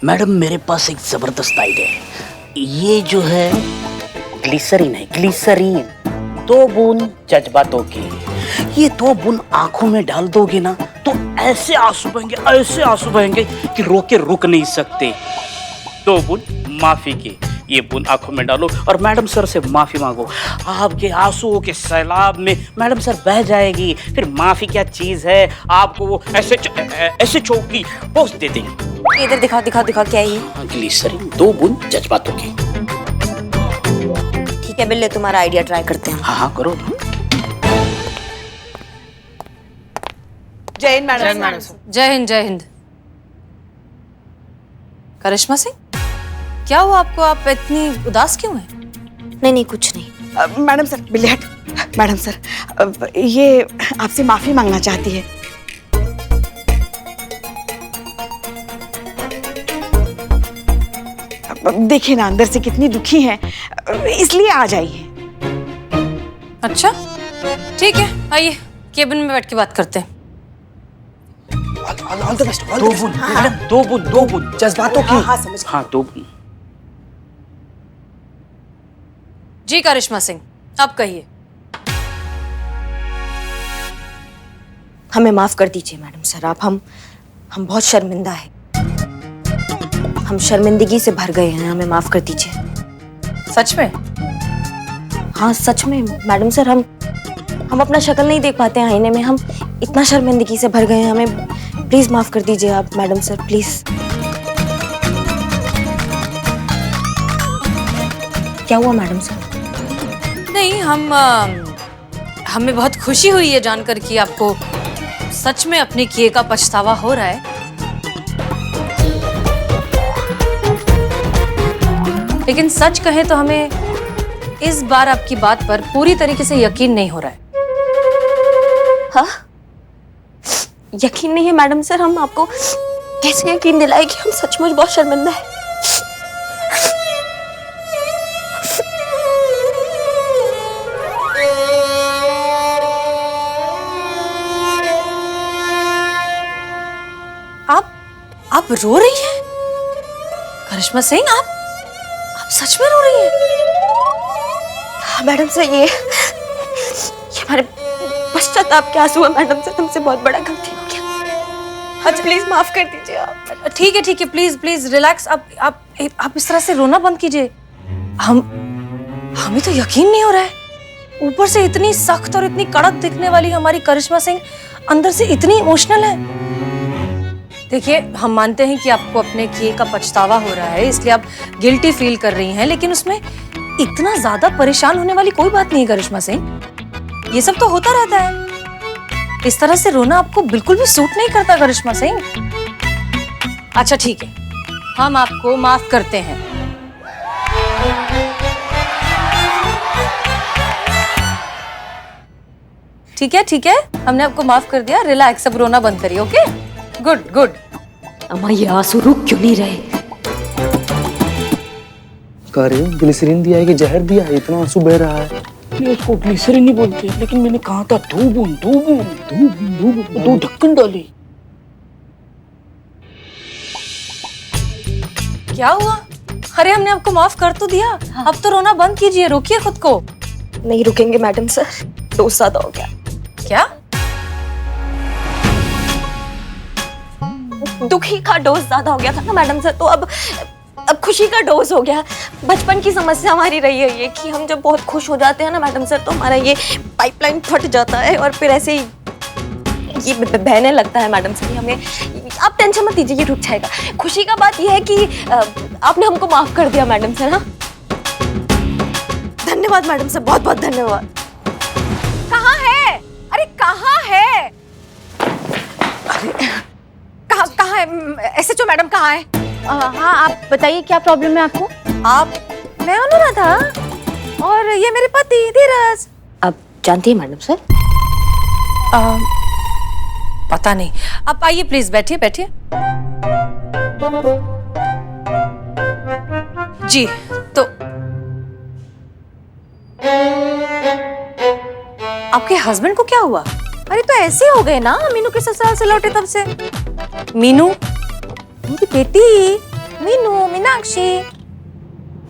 Madam मेरे पास एक जबरदस्त आइडिया है। ये जो है ग्लिसरीन है, ग्लिसरीन। 2 बूंद जज्बातों की, ये 2 बूंद आंखों में डाल दोगे ना तो ऐसे आंसू बहेंगे, ऐसे आंसू बहेंगे कि रो के रुक नहीं सकते। 2 बूंद माफी की, ये बूंद आंखों में डालो और मैडम सर से माफी मांगो। आपके आंसुओं के सैलाब में मैडम सर बह जाएगी। फिर माफी क्या चीज है, आपको वो ऐसे चौकी पोस्ट दे देंगे। इधर दिखाओ दिखाओ दिखाओ, क्या है ये? ग्लिसरीन 2 बूंद जज्बातों की। ठीक है बिल्ले, तुम्हारा आइडिया ट्राई करते हैं। हाँ हाँ करो। जय हिंद मैडम। जय हिंद जय हिंद। करिश्मा सिंह, क्या हुआ आपको? आप इतनी उदास क्यों हैं? नहीं कुछ नहीं। मैडम सर, बिल्ली हट। मैडम सर, ये आपसे माफी मांगना चाहती है। देखिए ना अंदर से कितनी दुखी है, इसलिए आ जाइए। अच्छा ठीक है, आइए केबिन में बैठ के बात करते हैं। All the best. 2 बूंद मैडम, 2 बूंद जज्बातों की। हाँ समझ। हाँ 2 बूंद। जी करिश्मा सिंह, अब कहिए। हमें माफ कर दीजिए मैडम सर, आप हम बहुत शर्मिंदा हैं। हम शर्मिंदगी से भर गए हैं, हमें माफ कर दीजिए। सच में? हाँ सच में मैडम सर, हम अपना शक्ल नहीं देख पाते हैं आईने में। हम इतना शर्मिंदगी से भर गए हैं, हमें प्लीज माफ कर दीजिए आप मैडम सर, प्लीज। क्या हुआ मैडम सर? नहीं, हमें बहुत खुशी हुई है जानकर कि आपको सच में अपने किए का पछतावा हो रहा है। लेकिन सच कहें तो हमें इस बार आपकी बात पर पूरी तरीके से यकीन नहीं हो रहा है। हाँ? यकीन नहीं है मैडम सर, हम आपको कैसे यकीन दिलाए कि हम सचमुच बहुत शर्मिंदा हैं। आप रो रही हैं? करिश्मा सिंह, आप सच में रो रही हैं? हाँ मैडम सर, ये हमारे पश्चाताप के आंसू है मैडम सर, हमसे बहुत बड़ा गलती हो गया। अच्छा प्लीज माफ कर दीजिए आप। ठीक है, प्लीज रिलैक्स। आप इस तरह से रोना बंद कीजिए। हमें तो यकीन नहीं हो रहा है। ऊपर से इतनी सख्त और इतनी कड़क दिखने वाली हमारी करिश्मा सिंह अंदर से इतनी इमोशनल है। देखिए, हम मानते हैं कि आपको अपने किए का पछतावा हो रहा है, इसलिए आप गिल्टी फील कर रही हैं, लेकिन उसमें इतना ज्यादा परेशान होने वाली कोई बात नहीं है करिश्मा सिंह। ये सब तो होता रहता है। इस तरह से रोना आपको बिल्कुल भी सूट नहीं करता करिश्मा सिंह। अच्छा ठीक है, हम आपको माफ करते हैं। ठीक है, हमने आपको माफ कर दिया। रिलैक्स, अब रोना बंद करिए। Okay, good. अम्मा ये आंसू रुक क्यों नहीं रहे? कह रहे हो ग्लिसरीन दिया है कि जहर दिया है, इतना आंसू बह रहा है। ये उसको ग्लिसरीन नहीं बोलते, लेकिन मैंने कहा था 2 बूंद 2 ढक्कन डाले। क्या हुआ? अरे हमने आपको माफ कर तो दिया। हाँ। अब तो रोना बंद कीजिए, रोकिए खुद को। नहीं रुकेंगे मैडम सर, डोज ज्यादा हो गया। क्या? दुखी का डोज ज्यादा हो गया था ना मैडम सर, तो अब खुशी का डोज हो गया। बचपन की समस्या हमारी रही है ये कि हम जब बहुत खुश हो जाते हैं ना मैडम सर, तो हमारा ये पाइपलाइन फट जाता है और फिर ऐसे ही ये बहने लगता है मैडम सर। हमें आप टेंशन मत लीजिए, ये रुक जाएगा। खुशी का बात ये है कि आपने हमको माफ कर दिया मैडम सर। हाँ धन्यवाद मैडम सर, बहुत बहुत धन्यवाद। कहाँ है? अरे कहाँ है? कहाँ है? एसएचओ मैडम कहाँ है? हाँ आप बताइए, क्या प्रॉब्लम है आपको? मैं अनुराधा और ये मेरे पति धीरज। आप जानती हैं मैडम सर? पता नहीं। आप आइए प्लीज, बैठिए। जी तो आपके हस्बैंड को क्या हुआ? अरे तो ऐसे हो गए ना, मीनू के ससुराल से लौटे तब से। मीनू? मेरी बेटी मीनू, मीनाक्षी।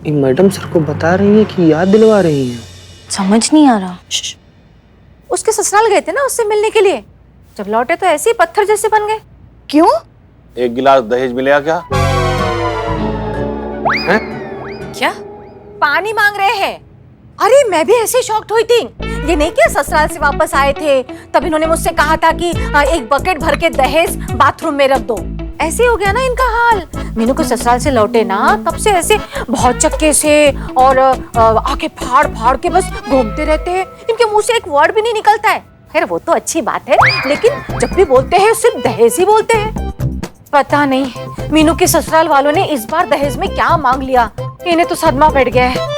ये मैडम सर को बता रही है कि याद दिलवा रही है? समझ नहीं आ रहा। उसके ससुराल गए थे ना उससे मिलने के लिए, जब लौटे तो ऐसे ही पत्थर जैसे बन गए। क्यों? एक गिलास दहेज मिलेगा क्या? क्या? पानी मांग रहे हैं। अरे मैं भी ऐसे शॉक्ड हुई थी। ये नहीं क्या ससुराल से वापस आए थे, तब इन्होंने मुझसे कहा था कि एक बकेट भर के दहेज बाथरूम में रख दो। ऐसे हो गया ना इनका हाल। मीनू को ससुराल से लौटे ना, तब से ऐसे बहुत चक्के से और आंखें फाड़ फाड़ के बस घूमते रहते हैं। इनके मुंह से एक वर्ड भी नहीं निकलता है। खैर वो तो अच्छी बात है, लेकिन जब भी बोलते हैं सिर्फ दहेज ही बोलते हैं। पता नहीं मीनू के ससुराल वालों ने इस बार दहेज में क्या मांग लिया, इन्हें तो सदमा बैठ गया है।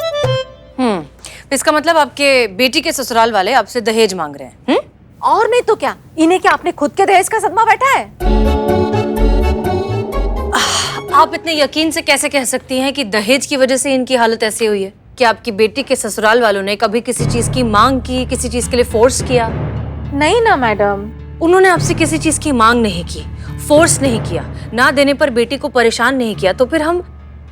इसका मतलब आपके बेटी के ससुराल वाले आपसे दहेज मांग रहे हैं? और नहीं तो क्या, इन्हें क्या अपने खुद के दहेज का सदमा बैठा है? आप इतने यकीन से कैसे कह सकती हैं कि दहेज की वजह से इनकी हालत ऐसी हुई है? कि आपकी बेटी के ससुराल वालों ने कभी किसी चीज की मांग की, किसी चीज के लिए फोर्स किया? नहीं ना मैडम, उन्होंने आपसे किसी चीज की मांग नहीं की, फोर्स नहीं किया, ना देने पर बेटी को परेशान नहीं किया, तो फिर हम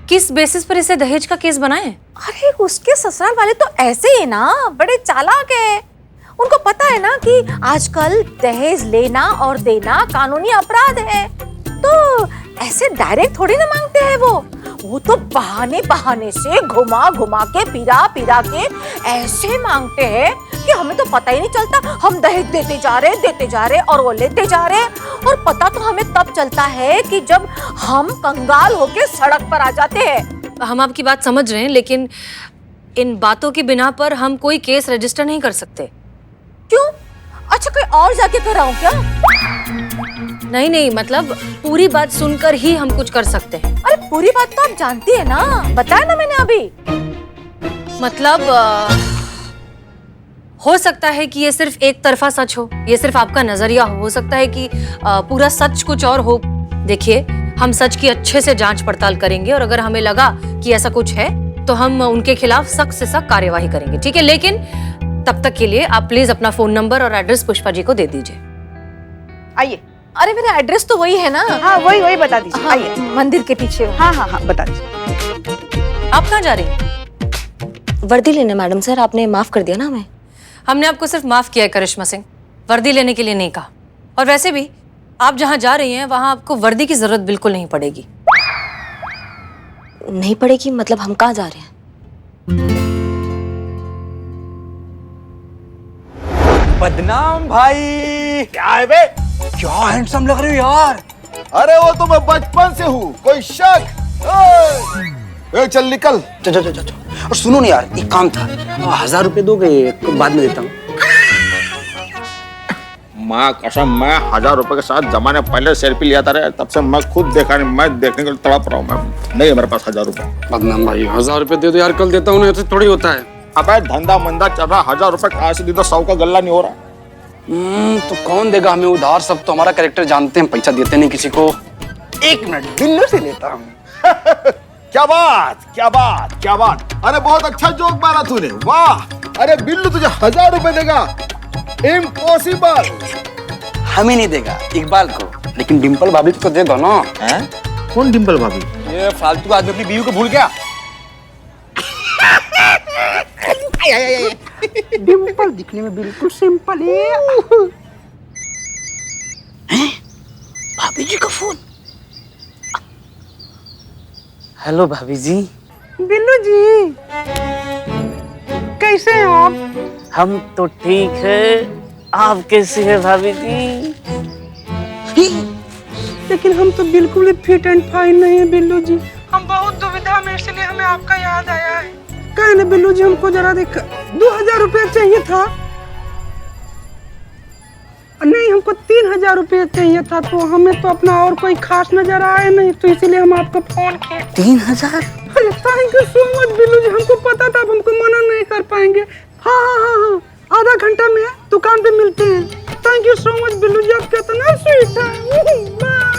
किस बेसिस पर इसे दहेज का केस बनाएं? अरे उसके ससुराल वाले तो ऐसे ही ना, बड़े चालाक है। उनको पता है ना कि आजकल दहेज लेना और देना कानूनी अपराध है, तो ऐसे डायरेक्ट थोड़ी ना मांगते हैं वो तो बहाने बहाने से घुमा घुमा के पिरा पिरा के ऐसे मांगते हैं कि हमें तो पता ही नहीं चलता। हम दहेज देते जा रहे और वो लेते जा रहे, और पता तो हमें तब चलता है कि जब हम कंगाल होके सड़क पर आ जाते हैं। हम आपकी बात समझ रहे हैं, लेकिन इन बातों की बिना पर हम कोई केस रजिस्टर नहीं कर सकते। क्यों? अच्छा कोई और जाके कराऊं क्या? नहीं, मतलब पूरी बात सुनकर ही हम कुछ कर सकते हैं। अरे पूरी बात तो आप जानती है ना, बताया ना मैंने अभी। मतलब हो सकता है कि ये सिर्फ एक तरफा सच हो, ये सिर्फ आपका नजरिया हो सकता है कि पूरा सच कुछ और हो। देखिए, हम सच की अच्छे से जांच पड़ताल करेंगे, और अगर हमें लगा कि ऐसा कुछ है तो हम उनके खिलाफ सख्त से सख्त कार्यवाही करेंगे, ठीक है? लेकिन तब तक के लिए आप प्लीज अपना फोन नंबर और एड्रेस पुष्पा जी को दे दीजिए। आइए। अरे मेरा एड्रेस तो वही है ना। हाँ वही बता दीजिए। हाँ, आइए। मंदिर के पीछे। हाँ बता दीजिए। आप कहाँ जा रही हैं? वर्दी लेने मैडम सर, आपने माफ कर दिया ना हमें। हमने आपको सिर्फ माफ किया है करिश्मा सिंह, वर्दी लेने के लिए नहीं कहा। और वैसे भी आप जहाँ जा रही हैं वहाँ आपको वर्दी की जरूरत बिल्कुल नहीं पड़ेगी। नहीं पड़ेगी मतलब हम कहाँ जा रहे हैं? बदनाम भाई। क्या है बे? क्या हैंडसम लग रहे हो यार। अरे वो तो मैं बचपन से हूँ, कोई शक? ए, चल निकल। चल और सुनो ना यार, एक काम था, 1000 रुपए दोगे? बाद में देता हूँ। माँ कसम, मैं 1000 रुपए के साथ जमाने पहले सेल्फी लिया था रे, तब से मैं खुद देखा नहीं, मैं देखने के लिए तड़प रहा हूँ। मैं नहीं है मेरे पास 1000 रुपए। बदनाम भाई, 1000 रुपए दे दो यार, कल देता हूँ। ऐसे थोड़ी होता है। अबे धंधा मंदा चल रहा, 1000 रुपए कहाँ से दे दो? 100 का गल्ला नहीं हो रहा। तो कौन देगा हमें उधार? सब तो हमारा कैरेक्टर जानते हैं, पैसा देते नहीं किसी को। 1 मिनट, बिल्लू से लेता हूँ। क्या बात, क्या बात, क्या बात। अरे बहुत अच्छा जोक मारा तूने, वाह। अरे बिल्लू तुझे 1000 रुपए देगा? इम्पॉसिबल। हमें नहीं देगा, इकबाल को, लेकिन डिम्पल भाभी को तो देगा ना। कौन डिम्पल भाभी? ये फालतू आदमी अपनी बीवी को भूल गया। डिम्पल दिखने में बिल्कुल सिंपल है। भाभी जी का फोन। हेलो भाभी जी। बिल्लू जी, कैसे हैं आप? हम तो ठीक है, आप कैसे हैं भाभी जी? लेकिन हम तो बिल्कुल फिट एंड फाइन नहीं है बिल्लू जी। हम बहुत दुविधा में, इसलिए हमें आपका याद आया है। कहे ना बिल्लू जी, हमको जरा देख, 2000 रुपया चाहिए था। नहीं, हमको 3000 रुपया चाहिए था, तो हमें तो अपना और कोई खास नजर आया नहीं, तो इसीलिए हम आपको फोन किए। 3000? अरे thank you so much Billu ji, हमको पता था, अब हमको मना नहीं कर पाएंगे। हाँ, आधा घंटा में दुकान पे मिलते हैं। Thank you so much Billu ji, आप कितना स्वीट है। बाय।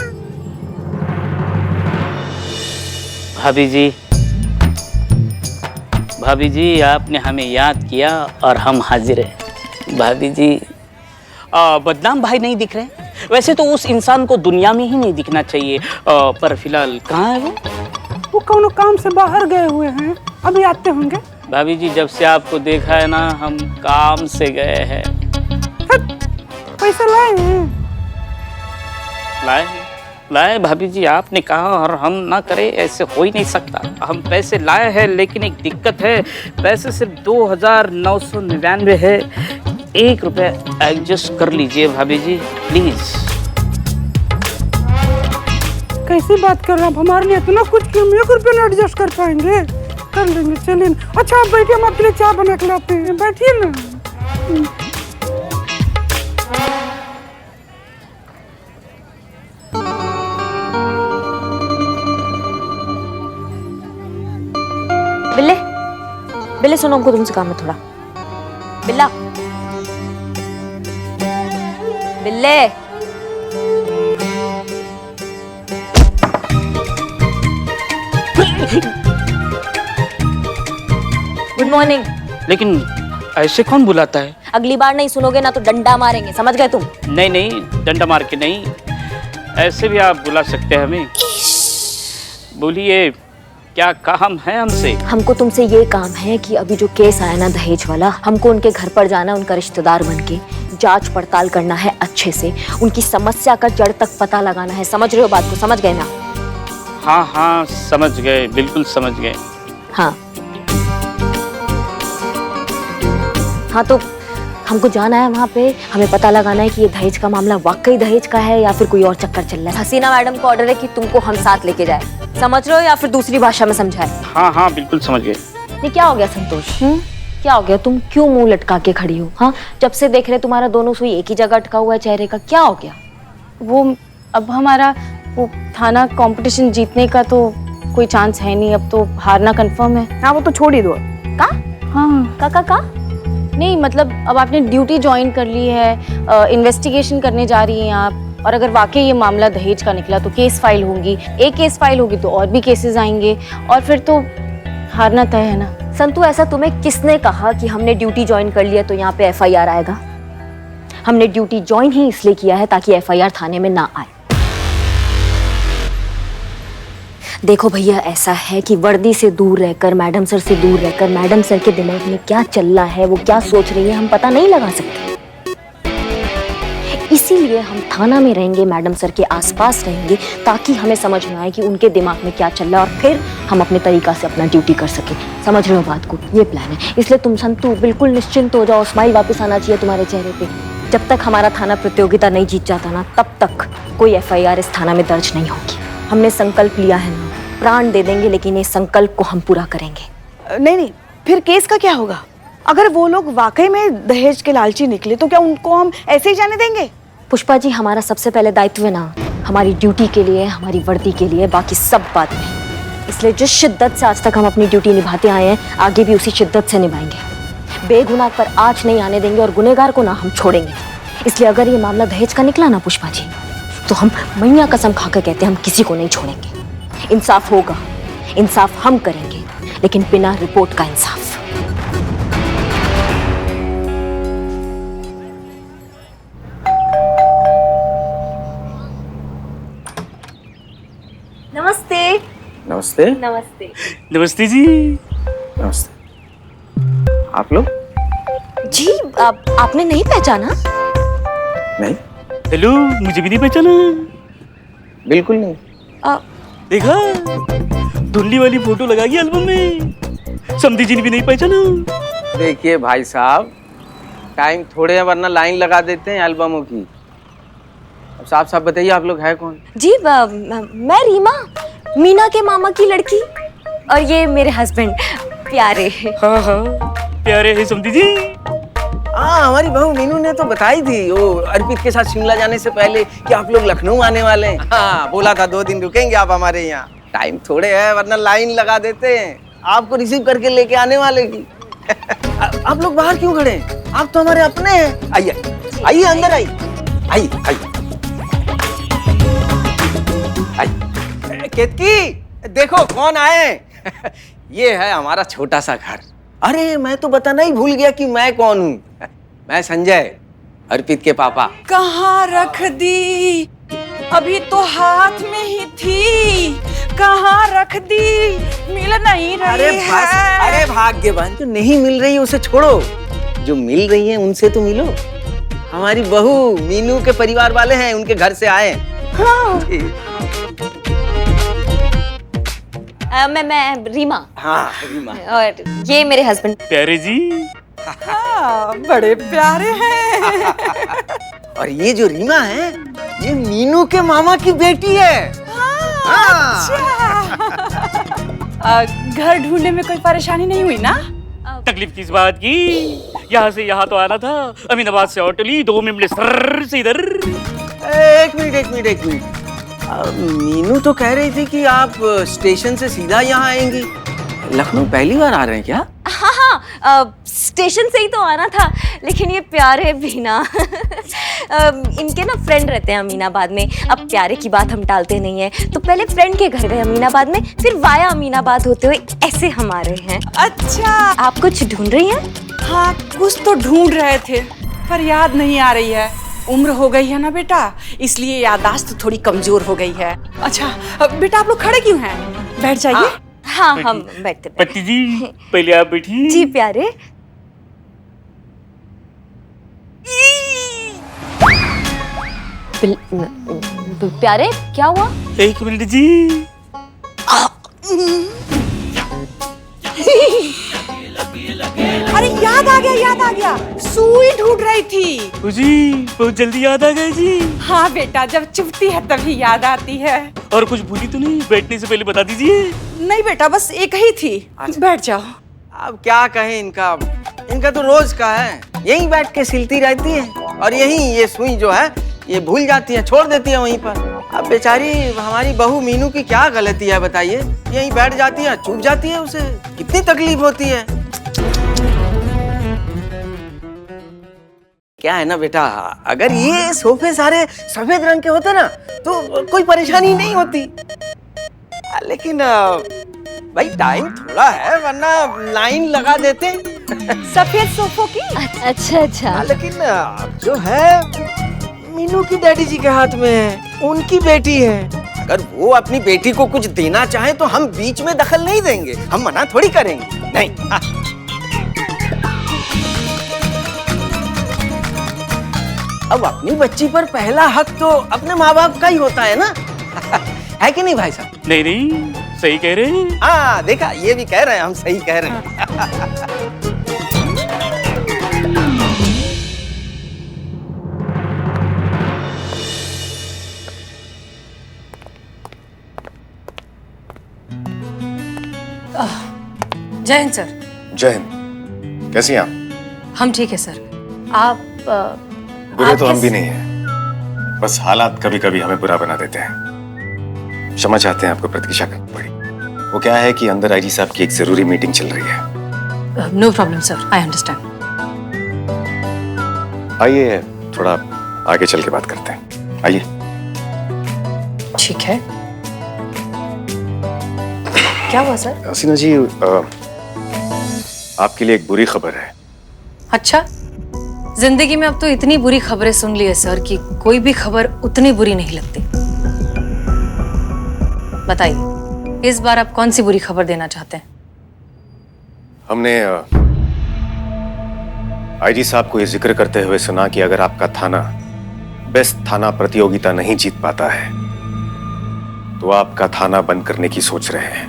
भाभी जी आपने हमें याद किया और हम हाजिर हैं। भाभी जी, बदनाम भाई नहीं दिख रहे? वैसे तो उस इंसान को दुनिया में ही नहीं दिखना चाहिए, पर फिलहाल कहाँ है वो? वो कौन काम से बाहर गए हुए हैं, अभी आते होंगे। भाभी जी जब से आपको देखा है ना हम काम से गए हैं। पैसा लाए हैं? लाए भाभी जी, आपने कहा और हम ना करें, ऐसे हो ही नहीं सकता। हम पैसे लाए हैं लेकिन एक दिक्कत है, पैसे सिर्फ 2999 है। 1 रुपया एडजस्ट कर लीजिए भाभी जी प्लीज। कैसी बात कर रहे हैं, हमारे लिए इतना कुछ कि हम 1 रुपया में एडजस्ट कर पाएंगे। कर लेंगे, चलिए। अच्छा आप बैठिए, हम आपके लिए चाय बना के लाते हैं, बैठिए ना। बिल्ले, बिल्ले सुनो, हमको तुमसे काम है थोड़ा। बिल्ला, बिल्ले। Good morning. लेकिन ऐसे कौन बुलाता है? अगली बार नहीं सुनोगे ना तो डंडा मारेंगे, समझ गए तुम? नहीं, डंडा मार के नहीं, ऐसे भी आप बुला सकते हैं हमें। बोलिए क्या काम है हमसे? हमको तुमसे ये काम है कि अभी जो केस आया ना दहेज वाला, हमको उनके घर पर जाना, उनका रिश्तेदार बनके जांच पड़ताल करना है अच्छे से, उनकी समस्या का जड़ तक पता लगाना है। समझ रहे हो बात को? समझ गए ना? हाँ समझ गए, बिल्कुल समझ गए। हाँ तो हमको जाना है वहाँ पे, हमें पता लगाना है कि ये दहेज का मामला वाकई दहेज का है या फिर कोई और चक्कर चल रहा है। हसीना मैडम को ऑर्डर है कि तुमको हम साथ लेके जाए, समझ रहे हो, या फिर दूसरी भाषा में समझाए? हाँ बिल्कुल समझ गए। ये क्या हो गया संतोष? क्या हो गया? तुम क्यों मुंह लटका के खड़ी हो? हाँ, जब से देख रहे तुम्हारा दोनों सुई एक ही जगह अटका हुआ है चेहरे का, क्या हो गया? वो अब हमारा वो थाना कंपटीशन जीतने का तो कोई चांस है नहीं, अब तो हारना कंफर्म है। हाँ वो तो छोड़ ही दो। का? हाँ का? नहीं मतलब अब आपने ड्यूटी ज्वाइन कर ली है, इन्वेस्टिगेशन करने जा रही हैं आप, और अगर वाकई ये मामला दहेज का निकला तो केस फाइल होगी, एक केस फाइल होगी तो और भी केसेस आएंगे, और फिर तो हारना तय है ना। संतु ऐसा तुम्हें किसने कहा कि हमने ड्यूटी ज्वाइन कर लिया तो यहाँ पे FIR आएगा? हमने ड्यूटी ज्वाइन ही इसलिए किया है ताकि FIR थाने में ना आए। देखो भैया, ऐसा है कि वर्दी से दूर रहकर, मैडम सर से दूर रहकर, मैडम सर के दिमाग में क्या चल रहा है, वो क्या सोच रही है, हम पता नहीं लगा सकते। इसीलिए हम थाना में रहेंगे, मैडम सर के आसपास रहेंगे, ताकि हमें समझ में आए कि उनके दिमाग में क्या चल रहा है और फिर हम अपने तरीका से अपना ड्यूटी कर सके। समझ रहे हो बात को? ये प्लान है। इसलिए तुम संतु बिल्कुल निश्चिंत हो जाओ, स्माइल वापस आना चाहिए तुम्हारे चेहरे पे। जब तक हमारा थाना प्रतियोगिता नहीं जीत जाता ना, तब तक कोई FIR इस थाना में दर्ज नहीं होगी। हमने संकल्प लिया है ना, प्राण दे देंगे, लेकिन इस संकल्प को हम पूरा करेंगे। नहीं, फिर केस का क्या होगा? अगर वो लोग वाकई में दहेज के लालची निकले तो क्या उनको हम ऐसे ही जाने देंगे? पुष्पा जी, हमारा सबसे पहले दायित्व है ना हमारी ड्यूटी के लिए, हमारी वर्दी के लिए, बाकी सब बाद में। इसलिए जिस शिद्दत से आज तक हम अपनी ड्यूटी निभाते आए हैं, आगे भी उसी शिद्दत से निभाएंगे। बेगुनाह पर आँच नहीं आने देंगे और गुनहगार को ना हम छोड़ेंगे। इसलिए अगर ये मामला दहेज का निकला ना पुष्पा जी, तो हम मैया कसम खाकर कहते हैं हम किसी को नहीं छोड़ेंगे। इंसाफ होगा, इंसाफ हम करेंगे, लेकिन बिना रिपोर्ट का इंसाफ। नमस्ते। नमस्ते। नमस्ते। नमस्ते जी। नमस्ते। आप लोग? जी आपने नहीं पहचाना? नहीं, हेलो, मुझे भी नहीं पहचाना? बिल्कुल नहीं। देखा, धुंडली वाली फोटो लगा गई एल्बम में। समधी जी ने भी नहीं पहचाना। देखिए भाई साहब, टाइम थोड़े है वरना लाइन लगा देते हैं एल्बमों की। अब साफ साफ बताइए आप लोग है कौन? जी मैं रीमा, मीना के मामा की लड़की, और ये मेरे हस्बैंड प्यारे। हाँ प्यारे है समधी जी। हाँ, हमारी बहू मीनू ने तो बताई थी वो अर्पित के साथ शिमला जाने से पहले कि आप लोग लखनऊ आने वाले हैं। हाँ, बोला था 2 दिन रुकेंगे आप हमारे यहाँ। टाइम थोड़े है वरना लाइन लगा देते हैं, आपको रिसीव करके लेके आने वाले की। आप लोग बाहर क्यों खड़े हैं? आप तो हमारे अपने हैं। आइए आइए, अंदर आइए। आइए आइए। केतकी, देखो कौन आए। ये है हमारा छोटा सा घर। अरे मैं तो बताना ही भूल गया कि मैं कौन हूँ। मैं संजय, अर्पित के पापा। कहाँ रख दी? अभी तो हाथ में ही थी। कहाँ रख दी, मिल नहीं रही अरे बस, अरे भाग्यवान, जो नहीं मिल रही है उसे छोड़ो, जो मिल रही है उनसे तो मिलो। हमारी बहू मीनू के परिवार वाले हैं, उनके घर से आए हैं। हाँ। मैं रीमा। हाँ रीमा। और ये मेरे हस्बैंड। प्यारे जी। हाँ, बड़े प्यारे हैं। और ये जो रीमा है, ये मीनू के मामा की बेटी है। हाँ। घर ढूंढने में कोई परेशानी नहीं हुई ना? तकलीफ किस बात की? यहाँ से यहाँ तो आना था, अमीनाबाद से ऑटो ली, 2 मिनट सर से इधर। एक मिनट। मीनू तो कह रही थी कि आप स्टेशन से सीधा यहाँ आएंगी। लखनऊ पहली बार आ रहे हैं क्या? हाँ, स्टेशन से ही तो आना था, लेकिन ये प्यारे भी ना इनके ना फ्रेंड रहते हैं अमीनाबाद में। अब प्यारे की बात हम टालते नहीं है, तो पहले फ्रेंड के घर गए अमीनाबाद में, फिर वाया अमीनाबाद होते हुए ऐसे हम आ रहे हैं। अच्छा। आप कुछ ढूंढ रही हैं? हाँ, कुछ तो ढूंढ रहे थे, पर याद नहीं आ रही है। उम्र हो गई है ना बेटा, इसलिए याददाश्त थोड़ी कमजोर हो गई है। अच्छा बेटा, आप लोग खड़े क्यों हैं? बैठ जाइए। हाँ, हम बैठते। पति जी, पहले आप बैठिए। जी प्यारे। प्यारे, क्या हुआ? 1 मिनट जी। अरे याद आ गया, सुई ढूंढ रही थी। जी, बहुत जल्दी याद आ गए जी। हाँ बेटा, जब चुभती है तभी याद आती है। और कुछ भूली तो नहीं? बैठने से पहले बता दीजिए। नहीं बेटा, बस एक ही थी। बैठ जाओ। अब क्या कहें, इनका तो रोज का है, यहीं बैठ के सिलती रहती है, और यहीं ये सुई जो है ये भूल जाती है, छोड़ देती है वहीं पर। अब बेचारी हमारी बहू मीनू की क्या गलती है बताइए? यहीं बैठ जाती है, चूक जाती है, उसे कितनी तकलीफ होती है। क्या है ना बेटा, अगर ये सोफे सारे सफेद रंग के होते ना तो कोई परेशानी नहीं होती, लेकिन भाई टाइम थोड़ा है, वरना लाइन लगा देते। सफेद सोफों की। अच्छा। लेकिन जो है मीनू की डैडी जी के हाथ में है, उनकी बेटी है। अगर वो अपनी बेटी को कुछ देना चाहे तो हम बीच में दखल नहीं देंगे, हम मना थोड़ी करेंगे। नहीं। अब अपनी बच्ची पर पहला हक तो अपने माँ बाप का ही होता है ना। है कि नहीं भाई साहब? नहीं, सही कह रहे हैं। हाँ देखा, ये भी कह रहे हैं, हम सही कह रहे हैं। जय हिंद सर। जय हिंद। कैसी हैं आप? हम ठीक है सर। आप बुरे तो हम भी नहीं हैं, बस हालात कभी कभी हमें बुरा बना देते हैं। क्षमा चाहते हैं, आपको प्रतीक्षा करनी पड़ी। वो क्या है कि अंदर आईजी साहब की एक जरूरी मीटिंग चल रही है। No problem sir, I understand. आइए थोड़ा आगे चल के बात करते हैं, आइए। ठीक है। क्या हुआ सर? हसीना जी, आपके लिए एक बुरी खबर है। अच्छा, जिंदगी में अब तो इतनी बुरी खबरें सुन ली है सर कि कोई भी खबर उतनी बुरी नहीं लगती। बताइए, इस बार आप कौन सी बुरी खबर देना चाहते हैं? हमने आईजी साहब को ये जिक्र करते हुए सुना कि अगर आपका थाना बेस्ट थाना प्रतियोगिता नहीं जीत पाता है तो आपका थाना बंद करने की सोच रहे हैं,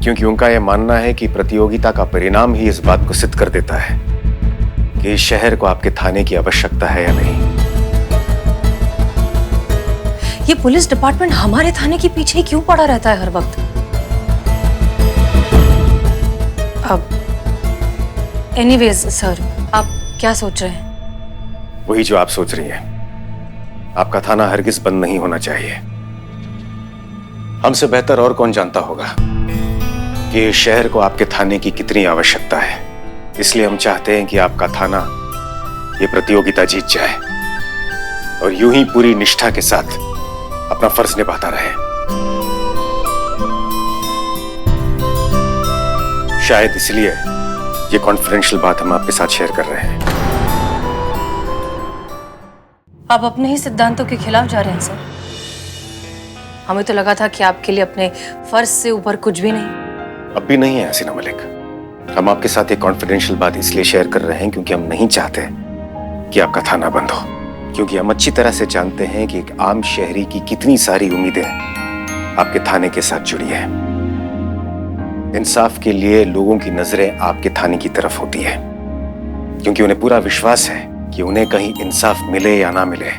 क्योंकि उनका यह मानना है कि प्रतियोगिता का परिणाम ही इस बात को सिद्ध कर देता है कि इस शहर को आपके थाने की आवश्यकता है या नहीं। ये पुलिस डिपार्टमेंट हमारे थाने के पीछे क्यों पड़ा रहता है हर वक्त? अब एनीवेज सर, आप क्या सोच रहे हैं? वही जो आप सोच रही हैं। आपका थाना हरगिज बंद नहीं होना चाहिए। हमसे बेहतर और कौन जानता होगा कि इस शहर को आपके थाने की कितनी आवश्यकता है। इसलिए हम चाहते हैं कि आपका थाना ये प्रतियोगिता जीत जाए और यूं ही पूरी निष्ठा के साथ अपना फर्ज निभाता रहे। शायद इसलिए ये कॉन्फिडेंशियल बात हम आपके साथ शेयर कर रहे हैं। आप अपने ही सिद्धांतों के खिलाफ जा रहे हैं सर। हमें तो लगा था कि आपके लिए अपने फर्ज से ऊपर कुछ भी नहीं। अब भी नहीं है हसीना मलिक। हम आपके साथ एक कॉन्फिडेंशियल बात इसलिए शेयर कर रहे हैं क्योंकि हम नहीं चाहते कि आपका थाना बंद हो, क्योंकि हम अच्छी तरह से जानते हैं कि एक आम शहरी की कितनी सारी उम्मीदें आपके थाने के साथ जुड़ी है। इंसाफ के लिए लोगों की नजरें आपके थाने की तरफ होती है, क्योंकि उन्हें पूरा विश्वास है कि उन्हें कहीं इंसाफ मिले या ना मिले,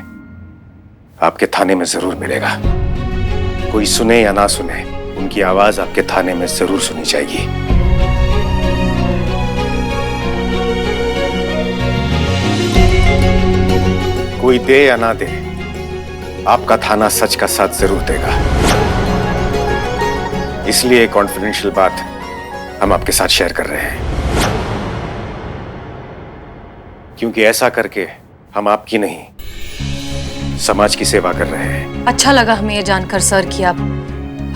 आपके थाने में जरूर मिलेगा। कोई सुने या ना सुने, उनकी आवाज आपके थाने में जरूर सुनी जाएगी। कोई दे या ना दे, आपका थाना सच का साथ जरूर देगा। इसलिए कॉन्फिडेंशियल बात हम आपके साथ शेयर कर रहे हैं, क्योंकि ऐसा करके हम आपकी नहीं समाज की सेवा कर रहे हैं। अच्छा लगा हमें ये जानकर सर कि आप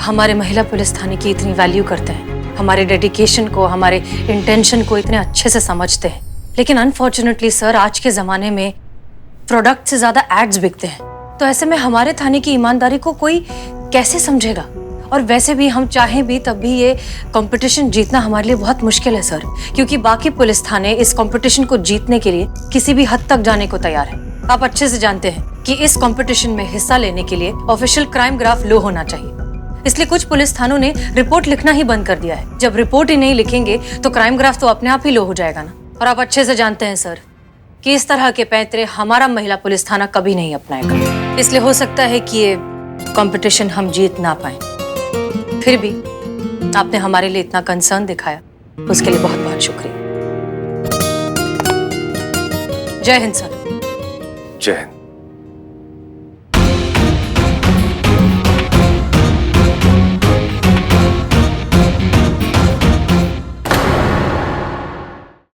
हमारे महिला पुलिस थाने की इतनी वैल्यू करते हैं, हमारे डेडिकेशन को, हमारे इंटेंशन को इतने अच्छे से समझते हैं। लेकिन अनफॉर्चुनेटली सर, आज के जमाने में प्रोडक्ट से ज्यादा एड्स बिकते हैं, तो ऐसे में हमारे थाने की ईमानदारी को कोई कैसे समझेगा? और वैसे भी हम चाहें भी तब भी ये कंपटीशन जीतना हमारे लिए बहुत मुश्किल है सर, क्योंकि बाकी पुलिस थाने इस कंपटीशन को जीतने के लिए किसी भी हद तक जाने को तैयार है। आप अच्छे से जानते हैं कि इस कंपटीशन में हिस्सा लेने के लिए ऑफिशियल क्राइम ग्राफ लो होना चाहिए, इसलिए कुछ पुलिस थानों ने रिपोर्ट लिखना ही बंद कर दिया है। जब रिपोर्ट ही नहीं लिखेंगे तो क्राइम ग्राफ तो अपने आप ही लो हो जाएगा ना। और आप अच्छे से जानते हैं सर कि इस तरह के पैंतरे हमारा महिला पुलिस थाना कभी नहीं अपनाएगा, इसलिए हो सकता है कि ये कंपटीशन हम जीत ना पाए। फिर भी आपने हमारे लिए इतना कंसर्न दिखाया, उसके लिए बहुत बहुत शुक्रिया। जय हिंद सर। जय हिंद।